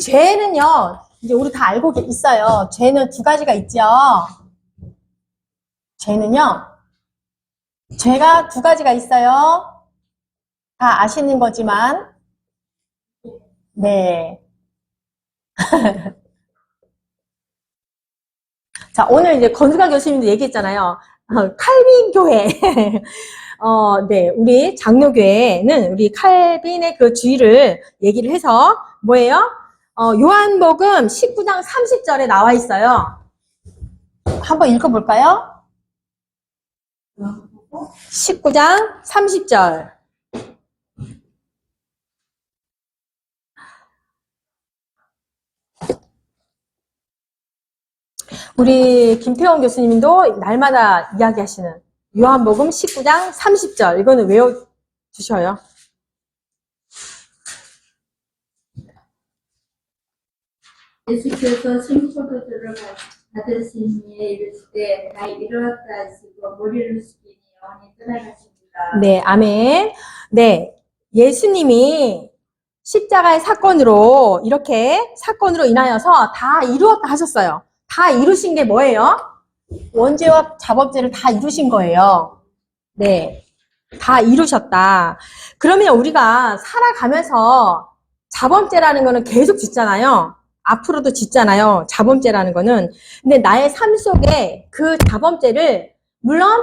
죄는요, 이제 우리 다 알고 있어요. 죄는 두 가지가 있죠. 죄는요, 죄가 두 가지가 있어요. 다 아시는 거지만, 네. 자, 오늘 이제 건수가 교수님도 얘기했잖아요. 칼빈 교회. 네. 우리 장로교회는 우리 칼빈의 그 주의를 얘기를 해서 뭐예요? 요한복음 19장 30절에 나와 있어요. 한번 읽어볼까요? 19장 30절. 우리 김태원 교수님도 날마다 이야기하시는 요한복음 19장 30절. 이거는 외워주셔요. 예수께서 생포도주를 받으시니 이르시되 다 이루었다 하시고 머리를 숙이니 영원히 떠나가십니다. 네, 아멘. 네, 예수님이 십자가의 사건으로 이렇게 사건으로 인하여서 다 이루었다 하셨어요. 다 이루신 게 뭐예요? 원죄와 자범죄를 다 이루신 거예요. 네, 다 이루셨다. 그러면 우리가 살아가면서 자범죄라는 거는 계속 짓잖아요. 앞으로도 짓잖아요. 자범죄라는 거는. 근데 나의 삶 속에 그 자범죄를 물론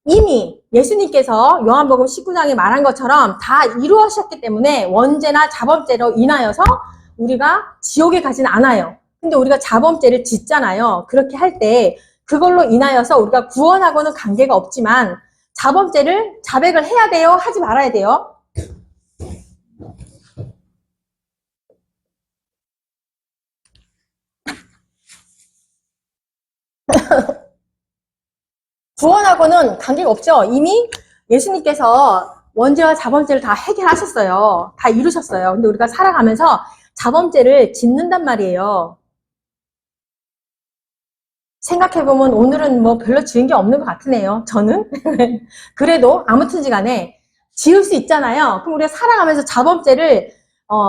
이미 예수님께서 요한복음 19장에 말한 것처럼 다 이루어졌기 때문에 원죄나 자범죄로 인하여서 우리가 지옥에 가진 않아요. 근데 우리가 자범죄를 짓잖아요. 그렇게 할 때 그걸로 인하여서 우리가 구원하고는 관계가 없지만 자백을 해야 돼요? 하지 말아야 돼요? 구원하고는 관계가 없죠. 이미 예수님께서 원죄와 자범죄를 다 해결하셨어요. 다 이루셨어요. 근데 우리가 살아가면서 자범죄를 짓는단 말이에요. 생각해보면 오늘은 뭐 별로 지은 게 없는 것 같으네요. 저는. 그래도 아무튼지 간에 지을 수 있잖아요. 그럼 우리가 살아가면서 자범죄를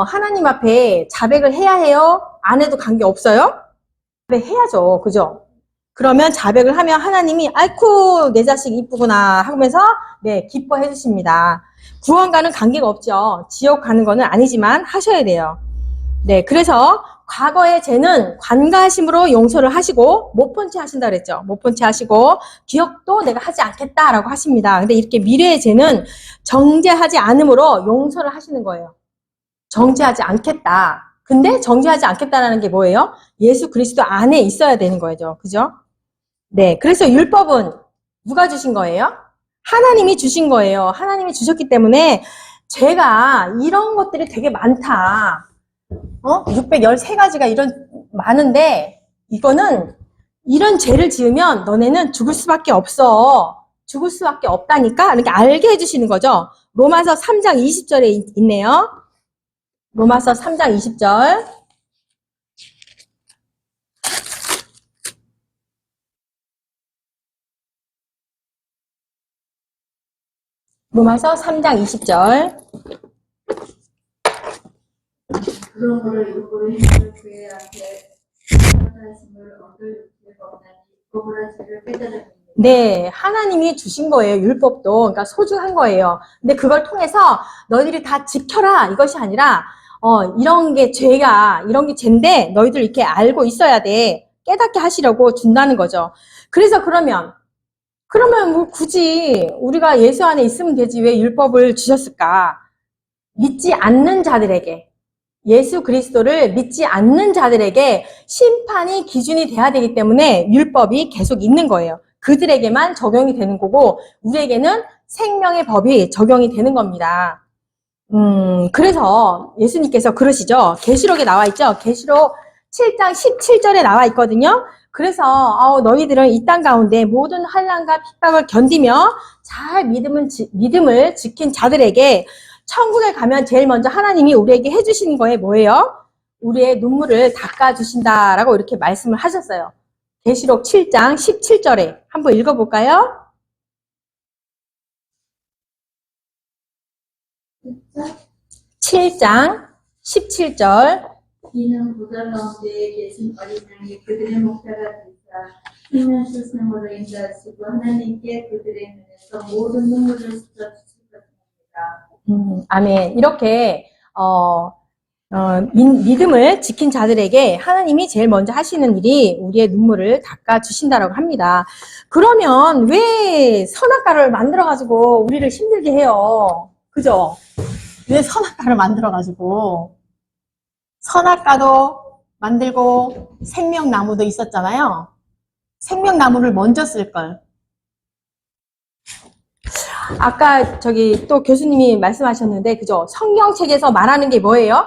하나님 앞에 자백을 해야 해요? 안 해도 관계 없어요? 그래, 해야죠. 그죠? 그러면 자백을 하면 하나님이 아이쿠 내 자식 이쁘구나 하면서 네 기뻐해 주십니다. 구원과는 관계가 없죠. 지옥 가는 거는 아니지만 하셔야 돼요. 네, 그래서 과거의 죄는 관가하심으로 용서를 하시고 못 본 채 하신다 그랬죠. 못 본 채 하시고 기억도 내가 하지 않겠다라고 하십니다. 근데 이렇게 미래의 죄는 정죄하지 않음으로 용서를 하시는 거예요. 정죄하지 않겠다. 근데 정죄하지 않겠다라는 게 뭐예요? 예수 그리스도 안에 있어야 되는 거죠. 그죠? 네, 그래서 율법은 누가 주신 거예요? 하나님이 주신 거예요. 하나님이 주셨기 때문에 죄가 이런 것들이 되게 많다. 613가지가 이런 많은데 이거는 이런 죄를 지으면 너네는 죽을 수밖에 없어. 죽을 수밖에 없다니까 이렇게 알게 해주시는 거죠. 로마서 3장 20절에 있네요. 로마서 3장 20절. 로마서 3장 20절. 그러므로 율법의 힘을 그의 앞에 하심을 얻을 죄가 없나니 율법으로 죄를 깨달음이니. 네, 하나님이 주신 거예요. 율법도. 그러니까 소중한 거예요. 근데 그걸 통해서 너희들이 다 지켜라 이것이 아니라 이런 게 죄가 이런 게 죄인데 너희들 이렇게 알고 있어야 돼. 깨닫게 하시려고 준다는 거죠. 그래서 그러면 뭐 굳이 우리가 예수 안에 있으면 되지 왜 율법을 주셨을까? 믿지 않는 자들에게 예수 그리스도를 믿지 않는 자들에게 심판이 기준이 돼야 되기 때문에 율법이 계속 있는 거예요. 그들에게만 적용이 되는 거고 우리에게는 생명의 법이 적용이 되는 겁니다. 그래서 예수님께서 그러시죠. 계시록에 나와 있죠. 계시록 7장 17절에 나와 있거든요. 그래서 너희들은 이 땅 가운데 모든 환난과 핍박을 견디며 잘 믿음을 지킨 자들에게 천국에 가면 제일 먼저 하나님이 우리에게 해주시는 거에 뭐예요? 우리의 눈물을 닦아주신다라고 이렇게 말씀을 하셨어요. 계시록 7장 17절에 한번 읽어볼까요? 7장 17절 이는 보다 가운데 계신 어린 양이 그들의 목자가 되사 생명 수생으로 인도하시고 하나님께 그들의 눈에서 모든 눈물을 씻어 주실 것입니다. 아멘. 이렇게 믿음을 지킨 자들에게 하나님이 제일 먼저 하시는 일이 우리의 눈물을 닦아주신다라고 합니다. 그러면 왜 선악과를 만들어가지고 우리를 힘들게 해요? 그죠? 왜 선악과를 만들어가지고. 선악과도 만들고 생명나무도 있었잖아요. 생명나무를 먼저 쓸걸. 아까 또 교수님이 말씀하셨는데, 그죠? 성경책에서 말하는 게 뭐예요?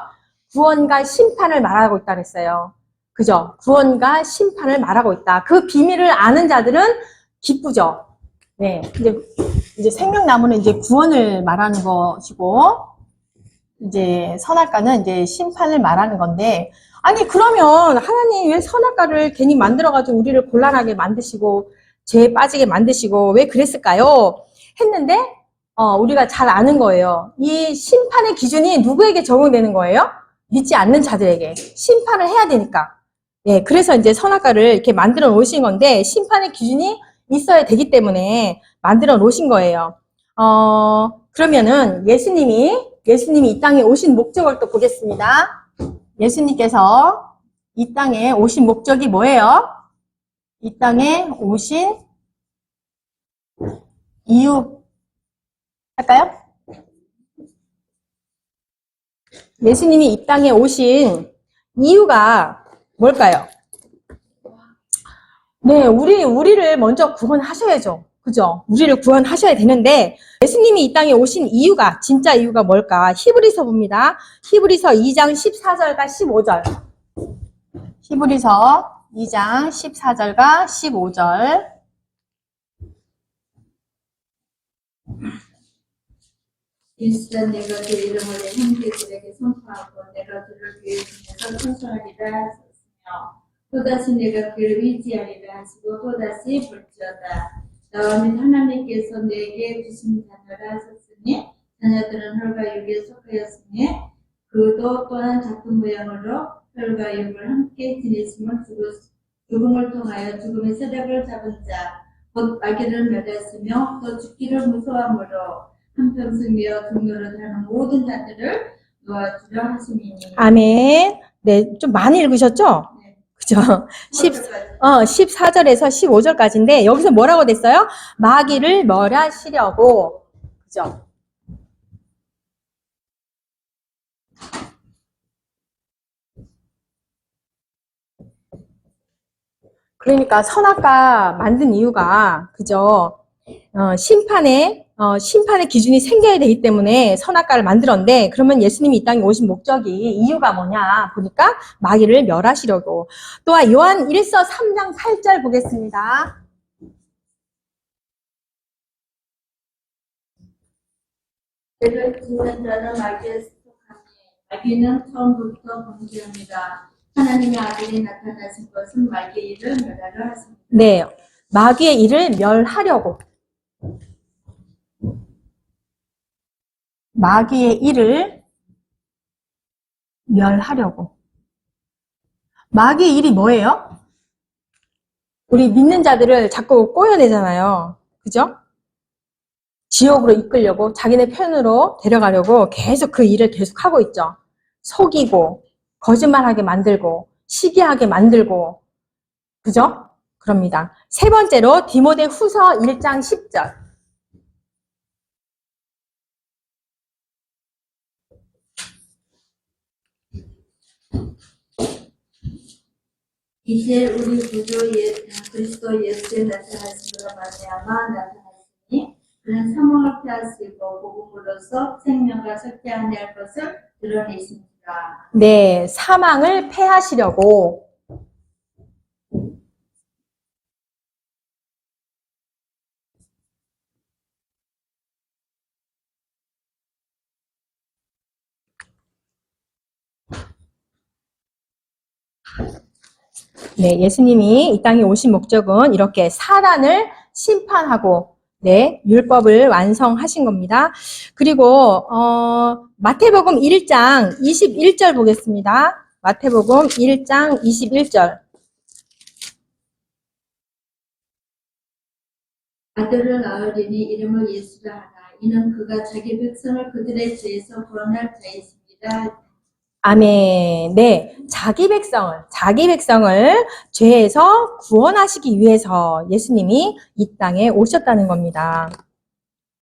구원과 심판을 말하고 있다 그랬어요. 그죠? 구원과 심판을 말하고 있다. 그 비밀을 아는 자들은 기쁘죠. 네. 이제 생명나무는 이제 구원을 말하는 것이고, 이제 선악과는 이제 심판을 말하는 건데, 아니, 그러면 하나님 왜 선악과를 괜히 만들어가지고 우리를 곤란하게 만드시고, 죄에 빠지게 만드시고, 왜 그랬을까요? 했는데, 우리가 잘 아는 거예요. 이 심판의 기준이 누구에게 적용되는 거예요? 믿지 않는 자들에게. 심판을 해야 되니까. 예, 그래서 이제 선악과를 이렇게 만들어 놓으신 건데, 심판의 기준이 있어야 되기 때문에 만들어 놓으신 거예요. 그러면은 예수님이 이 땅에 오신 목적을 또 보겠습니다. 예수님께서 이 땅에 오신 목적이 뭐예요? 이 땅에 오신 이유 할까요? 예수님이 이 땅에 오신 이유가 뭘까요? 네, 우리를 먼저 구원하셔야죠. 그죠? 우리를 구원하셔야 되는데, 예수님이 이 땅에 오신 이유가, 진짜 이유가 뭘까? 히브리서 봅니다. 히브리서 2장 14절과 15절. 히브리서 2장 14절과 15절. 일단 내가 그 이름을 형제들에게 선포하고 내가 그를 교회 중에서 선포하리라 하셨으며 또다시 내가 그를 의지하리라 하시고 또다시 볼지어다. 나와 및 하나님께서 내게 주신 자녀라 하셨으니 자녀들은 혈과 육에 속하였으니 그도 또한 같은 모양으로 혈과 육을 함께 지내심을 죽음을 통하여 죽음의 세력을 잡은 자 곧 마귀를 멸했으며 또 죽기를 무서워함으로 한평생이여 종로를 하는 모든 자들을 놓아주려 하심이니. 아멘. 네, 좀 많이 읽으셨죠? 네. 그죠? 14절에서 15절까지인데, 여기서 뭐라고 됐어요? 마귀를 멸하시려고. 그죠? 그러니까 선악과 만든 이유가, 그죠? 심판의 기준이 생겨야 되기 때문에 선악과를 만들었는데, 그러면 예수님이 이 땅에 오신 목적이, 이유가 뭐냐 보니까 마귀를 멸하시려고. 또한 요한 1서 3장 8절 보겠습니다. 죄를 짓는 자는 마귀에 속하니 마귀는 처음부터 범죄합니다. 하나님의 아들이 나타나신 것은 마귀의 일을 멸하려 하십니다. 네, 마귀의 일을 멸하려고. 마귀의 일을 멸하려고. 마귀의 일이 뭐예요? 우리 믿는 자들을 자꾸 꼬여내잖아요. 그죠? 지옥으로 이끌려고, 자기네 편으로 데려가려고 계속 그 일을 계속 하고 있죠. 속이고, 거짓말하게 만들고, 시기하게 만들고, 그죠? 그럽니다. 세 번째로 디모데 후서 1장 10절. 이제 우리 구주 그리스도 예수의 나타나심으로 말미암아 나타났으니 그는 사망을 피하시고 복음으로써 생명과 섞지 아니할 것을 드러내십니다. 네, 사망을 패하시려고. 네, 예수님이 이 땅에 오신 목적은 이렇게 사단을 심판하고, 네, 율법을 완성하신 겁니다. 그리고 마태복음 1장 21절 보겠습니다. 마태복음 1장 21절. 아들을 낳으리니 이름을 예수라 하나. 이는 그가 자기 백성을 그들의 죄에서 구원할 자이십니다. 아멘. 네. 자기 백성을 죄에서 구원하시기 위해서 예수님이 이 땅에 오셨다는 겁니다.